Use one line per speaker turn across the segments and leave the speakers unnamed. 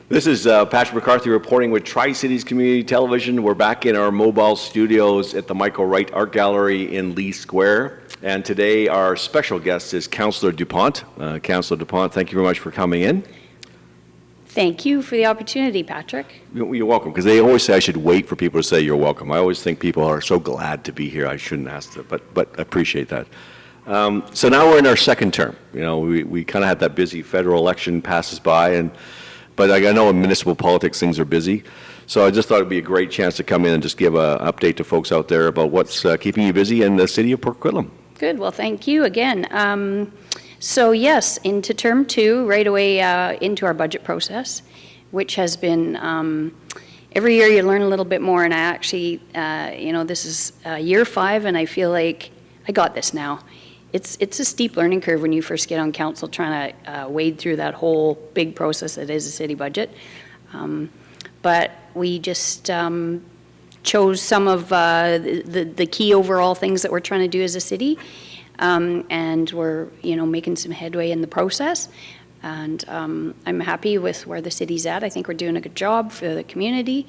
This is Patrick McCarthy reporting with Tri-Cities Community Television. We're back in our mobile studios at the Michael Wright Art Gallery in Lee Square. And today our special guest is Councillor Dupont. Councillor Dupont, thank you very much for coming in.
Thank you for the opportunity, Patrick.
You're welcome, because they always say I should wait for people to say you're welcome. I always think people are so glad to be here, I shouldn't ask them, but I appreciate that. So now we're in our second term. You know, we kind of had that busy federal election passes by, but I know in municipal politics things are busy. So I just thought it'd be a great chance to come in and just give an update to folks out there about what's keeping you busy in the city of Port Coquitlam.
Good, well thank you again. So yes, into term 2, right away into our budget process, which has been, every year you learn a little bit more, and I actually, this is year 5 and I feel like I got this now. It's a steep learning curve when you first get on council trying to wade through that whole big process that is a city budget. But we just chose some of the key overall things that we're trying to do as a city, and we're making some headway in the process. And I'm happy with where the city's at. I think we're doing a good job for the community.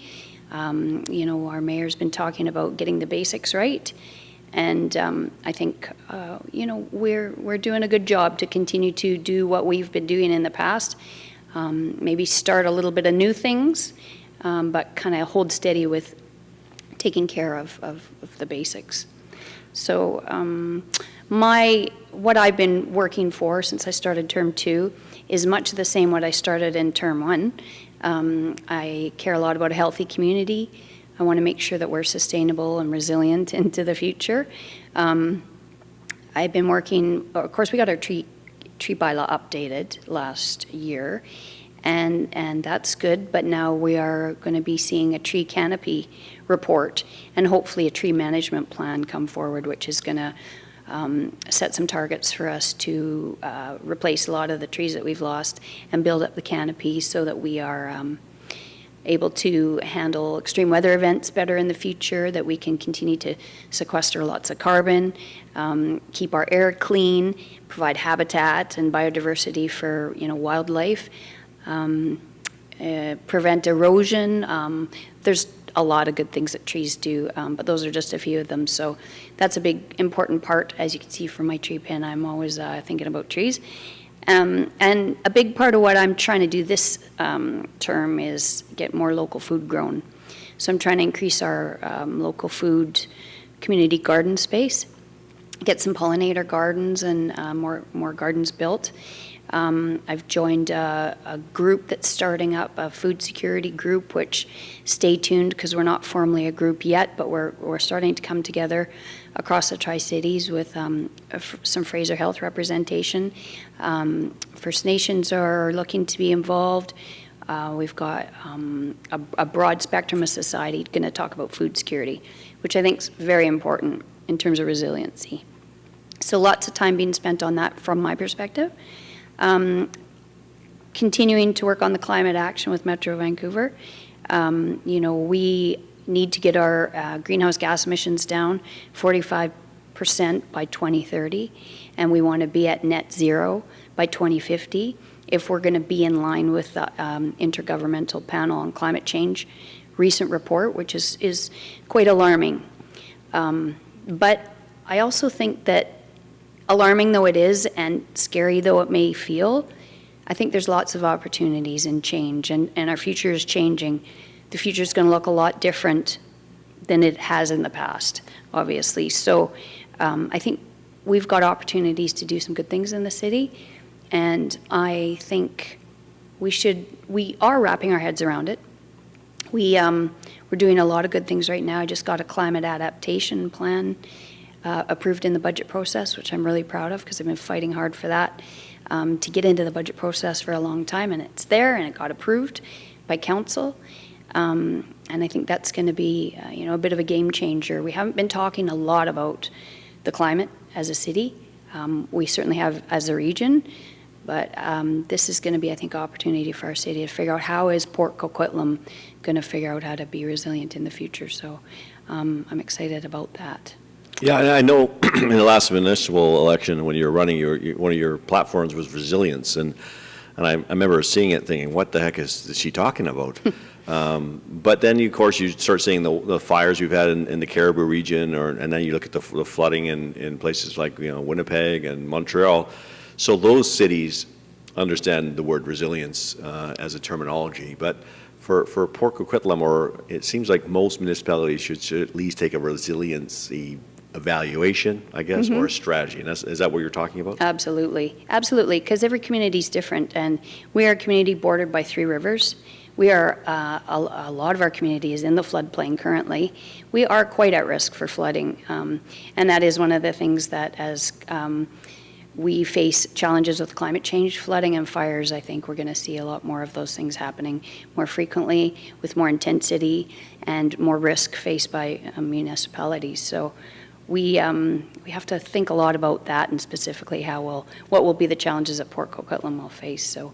Our mayor's been talking about getting the basics right. And I think, we're doing a good job to continue to do what we've been doing in the past. Maybe start a little bit of new things, but kind of hold steady with taking care of the basics. So what I've been working for since I started term 2 is much the same what I started in term 1. I care a lot about a healthy community. I want to make sure that we're sustainable and resilient into the future. I've been working, of course we got our tree bylaw updated last year, and that's good, but now we are going to be seeing a tree canopy report and hopefully a tree management plan come forward, which is going to set some targets for us to replace a lot of the trees that we've lost and build up the canopy so that we are able to handle extreme weather events better in the future, that we can continue to sequester lots of carbon, keep our air clean, provide habitat and biodiversity for wildlife, prevent erosion. There's a lot of good things that trees do, but those are just a few of them. So that's a big important part. As you can see from my tree pin, I'm always thinking about trees. And a big part of what I'm trying to do this term is get more local food grown. So I'm trying to increase our local food community garden space, get some pollinator gardens and more gardens built. I've joined a group that's starting up, a food security group, which stay tuned because we're not formally a group yet, but we're starting to come together across the Tri-Cities with some Fraser Health representation. First Nations are looking to be involved. We've got a broad spectrum of society going to talk about food security, which I think is very important in terms of resiliency. So lots of time being spent on that from my perspective. Continuing to work on the climate action with Metro Vancouver. We need to get our greenhouse gas emissions down 45% by 2030, and we want to be at net zero by 2050 if we're going to be in line with the Intergovernmental Panel on Climate Change recent report, which is quite alarming. But I also think that, alarming though it is and scary though it may feel, I think there's lots of opportunities in change, and our future is changing. The future is going to look a lot different than it has in the past, obviously. So I think we've got opportunities to do some good things in the city, and I think we are wrapping our heads around it. We're doing a lot of good things right now. I just got a climate adaptation plan approved in the budget process, which I'm really proud of because I've been fighting hard for that to get into the budget process for a long time, and it's there and it got approved by council. And I think that's going to be a bit of a game changer. We haven't been talking a lot about the climate as a city. We certainly have as a region, but this is going to be, I think, an opportunity for our city to figure out how is Port Coquitlam going to figure out how to be resilient in the future. So I'm excited about that.
Yeah, and I know in the last municipal election when you were running, one of your platforms was resilience, and And I remember seeing it thinking, what the heck is she talking about? But then, of course, you start seeing the fires we've had in the Caribou region, and then you look at the flooding in places like, Winnipeg and Montreal. So those cities understand the word resilience as a terminology. But for Port Coquitlam, or it seems like most municipalities should at least take a resiliency evaluation, I guess, or a strategy. And is that what you're talking about?
Absolutely. Absolutely, because every community is different, and we are a community bordered by 3 rivers. We are, a lot of our community is in the floodplain currently. We are quite at risk for flooding, and that is one of the things that as we face challenges with climate change, flooding and fires, I think we're going to see a lot more of those things happening more frequently, with more intensity and more risk faced by municipalities. So we have to think a lot about that, and specifically what will be the challenges that Port Coquitlam will face. So.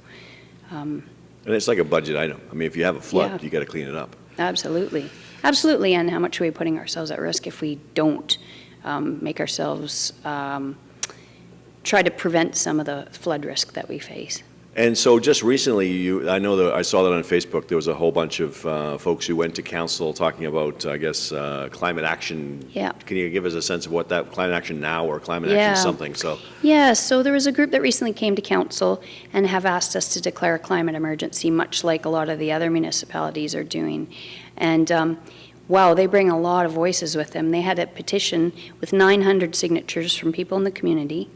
And it's like a budget item. I mean, if you have a flood,
Yeah.
you got to clean it up.
Absolutely. Absolutely. And how much are we putting ourselves at risk if we don't make ourselves try to prevent some of the flood risk that we face?
And so just recently, I know that I saw that on Facebook, there was a whole bunch of folks who went to council talking about, I guess, climate action.
Yeah.
Can you give us a sense of what that climate action now or climate action something? So
Yeah, so there was a group that recently came to council and have asked us to declare a climate emergency, much like a lot of the other municipalities are doing. And wow, they bring a lot of voices with them. They had a petition with 900 signatures from people in the community.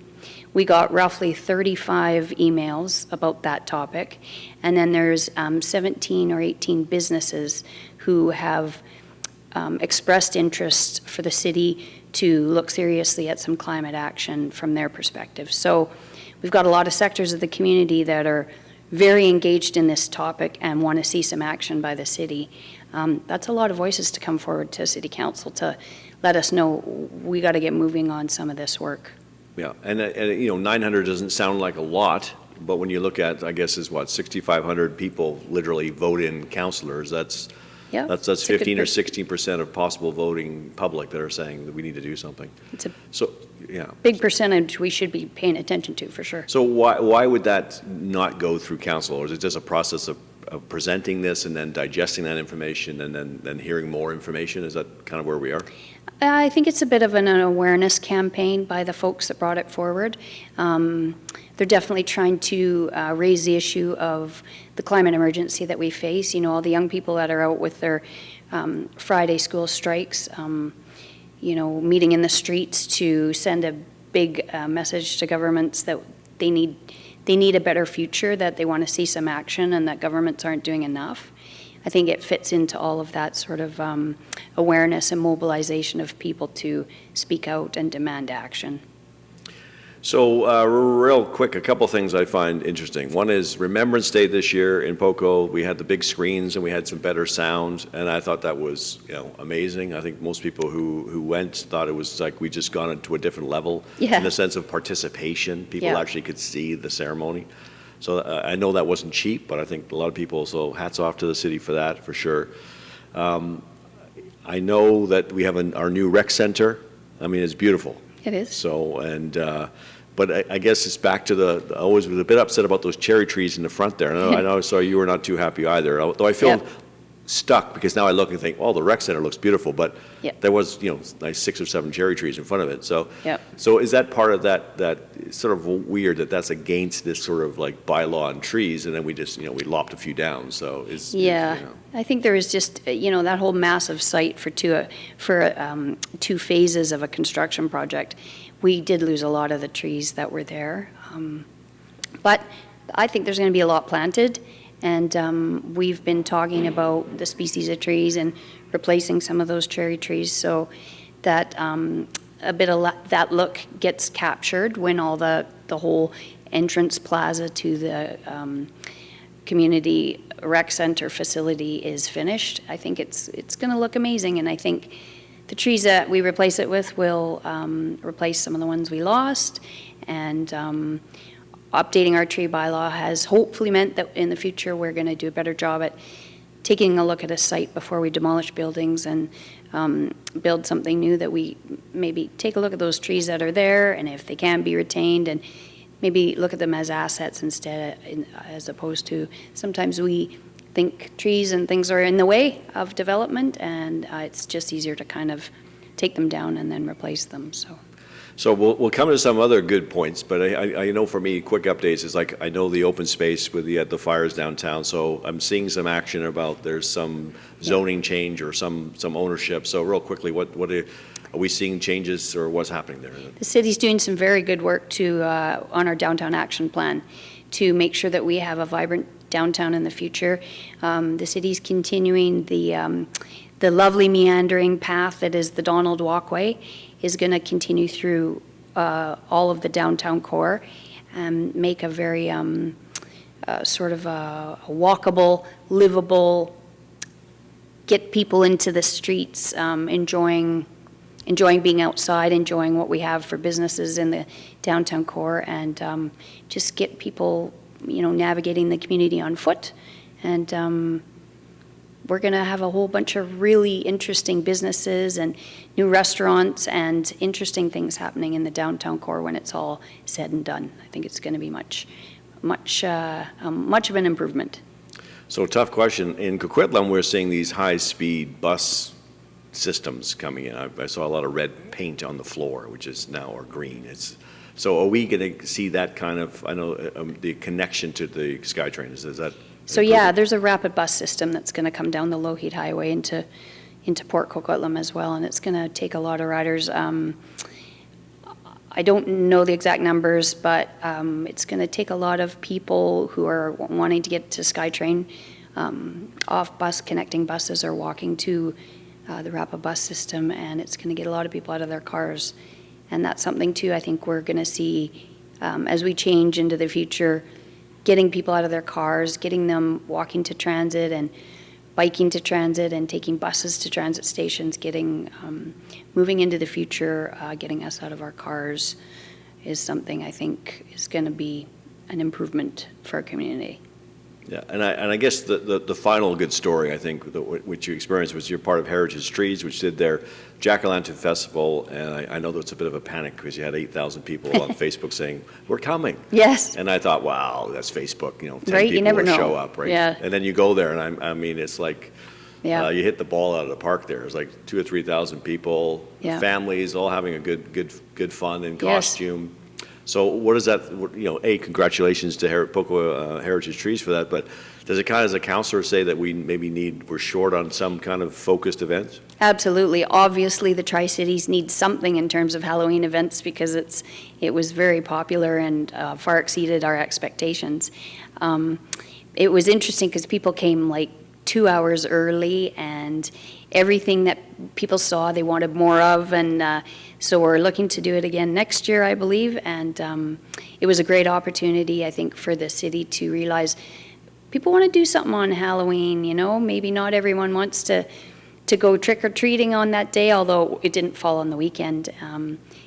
We got roughly 35 emails about that topic. And then there's 17 or 18 businesses who have expressed interest for the city to look seriously at some climate action from their perspective. So we've got a lot of sectors of the community that are very engaged in this topic and want to see some action by the city. That's a lot of voices to come forward to City Council to let us know we got to get moving on some of this work.
yeah, and 900 doesn't sound like a lot, but when you look at, I guess, is what, 6,500 people literally vote in councillors. That's
Yeah,
That's
it's a good
15 or
bit.
16% of possible voting public that are saying that we need to do something.
It's a
So, yeah.
big percentage we should be paying attention to, for sure.
So why would that not go through council? Or is it just a process of presenting this and then digesting that information and then hearing more information? Is that kind of where we are?
I think it's a bit of an awareness campaign by the folks that brought it forward. They're definitely trying to raise the issue of the climate emergency that we face. You know, all the young people that are out with their Friday school strikes, meeting in the streets to send a big message to governments that they need a better future, that they want to see some action, and that governments aren't doing enough. I think it fits into all of that sort of awareness and mobilization of people to speak out and demand action.
So real quick, a couple things I find interesting. One is Remembrance Day this year in Poco. We had the big screens and we had some better sound, and I thought that was amazing. I think most people who went thought it was like we just gone into a different level in the sense of participation. People actually could see the ceremony. So I know that wasn't cheap, but I think a lot of people, so hats off to the city for that, for sure. I know that we have our new rec center. I mean, it's beautiful.
It is.
So, but I guess it's back to I always was a bit upset about those cherry trees in the front there. And I know, sorry, you were not too happy either. Though I feel stuck because now I look and think, oh, the rec center looks beautiful, but there was, like 6 or 7 cherry trees in front of it. So, so is that part of that sort of weird that's against this sort of like bylaw on trees, and then we just, we lopped a few down. So
I think there is just, that whole massive site for two phases of a construction project. We did lose a lot of the trees that were there. But I think there's going to be a lot planted. And we've been talking about the species of trees and replacing some of those cherry trees so that a bit of that look gets captured when all the whole entrance plaza to the community rec center facility is finished. I think it's going to look amazing, and I think the trees that we replace it with will replace some of the ones we lost, and updating our tree bylaw has hopefully meant that in the future we're going to do a better job at taking a look at a site before we demolish buildings and build something new, that we maybe take a look at those trees that are there and if they can be retained and maybe look at them as assets instead, as opposed to, sometimes we think trees and things are in the way of development, and it's just easier to kind of take them down and then replace them, so.
So we'll come to some other good points, but I know for me, quick updates is like, I know the open space with the fires downtown, so I'm seeing some action about there's some zoning change or some ownership. So real quickly, what are we seeing changes or what's happening there?
The city's doing some very good work to, on our downtown action plan to make sure that we have a vibrant downtown in the future. The city's continuing the lovely meandering path that is the Donald Walkway is going to continue through all of the downtown core and make a very sort of a walkable, livable, get people into the streets, enjoying being outside, enjoying what we have for businesses in the downtown core, and just get people, navigating the community on foot. And we're going to have a whole bunch of really interesting businesses and new restaurants and interesting things happening in the downtown core when it's all said and done. I think it's going to be much of an improvement.
So tough question. In Coquitlam, we're seeing these high-speed bus systems coming in. I saw a lot of red paint on the floor, which is now or green. So are we going to see that kind of, I know, the connection to the SkyTrain, is that?
So yeah, there's a rapid bus system that's going to come down the Lougheed Highway into Port Coquitlam as well, and it's going to take a lot of riders. I don't know the exact numbers, but it's going to take a lot of people who are wanting to get to SkyTrain off bus connecting buses or walking to the rapid bus system, and it's going to get a lot of people out of their cars. And that's something too I think we're going to see as we change into the future, getting people out of their cars, getting them walking to transit and biking to transit and taking buses to transit stations, getting moving into the future, getting us out of our cars is something I think is going to be an improvement for our community.
Yeah, and I guess the final good story, I think, which you experienced was you're part of Heritage Trees, which did their Jack-o'-lantern festival, and I know there was a bit of a panic because you had 8,000 people on Facebook saying, we're coming.
Yes.
And I thought, wow, that's Facebook, 10
right?
people
You never
will
know.
show up, right?
Yeah.
And then you go there, and I mean, it's like,
Yeah.
you hit the ball out of the park there. It's like 2,000 or 3,000 people,
Yeah.
families, all having a good fun in
Yes.
costume. So what is that, congratulations to Heritage Trees for that, but does it kind of, as a councillor, say that we're short on some kind of focused events?
Absolutely. Obviously, the Tri-Cities need something in terms of Halloween events because it was very popular and far exceeded our expectations. It was interesting because people came like 2 hours early, and everything that people saw they wanted more of, and so we're looking to do it again next year, I believe, and it was a great opportunity, I think, for the city to realize people want to do something on Halloween, maybe not everyone wants to go trick-or-treating on that day, although it didn't fall on the weekend.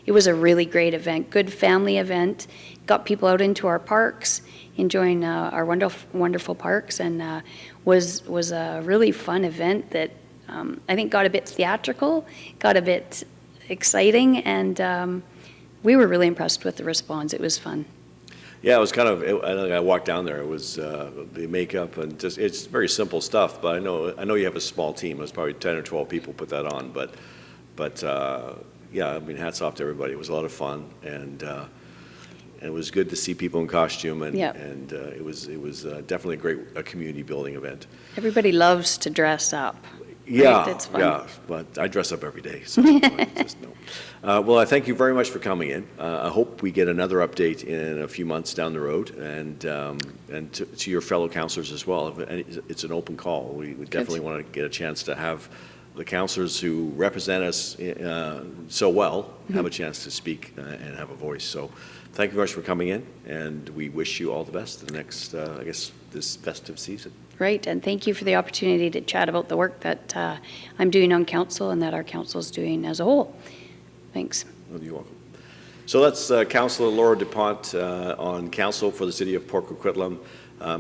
It was a really great event, good family event, got people out into our parks, enjoying our wonderful parks, and was a really fun event that I think got a bit theatrical, got a bit exciting, and we were really impressed with the response. It was fun.
Yeah, it was kind of, I walked down there, it was the makeup and just, it's very simple stuff, but I know you have a small team. It was probably 10 or 12 people put that on, but yeah, I mean, hats off to everybody. It was a lot of fun, and it was good to see people in costume, and
Yep.
and it was definitely a community building event.
Everybody loves to dress up.
Yeah,
Right? It's fun.
yeah, but I dress up every day, so I just know. Well, I thank you very much for coming in. I hope we get another update in a few months down the road, and to your fellow councillors as well. It's an open call. We definitely want to get a chance to have the councillors who represent us so well have a chance to speak and have a voice. So thank you very much for coming in, and we wish you all the best the next, I guess, this festive season.
Right, and thank you for the opportunity to chat about the work that I'm doing on council and that our council is doing as a whole. Thanks.
Well, you're welcome. So that's Councillor Laura Dupont on council for the City of Port Coquitlam.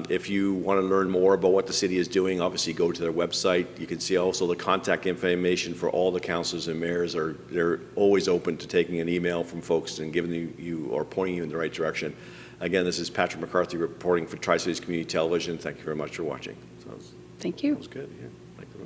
If you want to learn more about what the city is doing, obviously go to their website. You can see also the contact information for all the councillors and mayors. They're always open to taking an email from folks and giving you or pointing you in the right direction. Again, this is Patrick McCarthy reporting for Tri-Cities Community Television. Thank you very much for watching. So,
Thank you.
that was good, yeah. Like the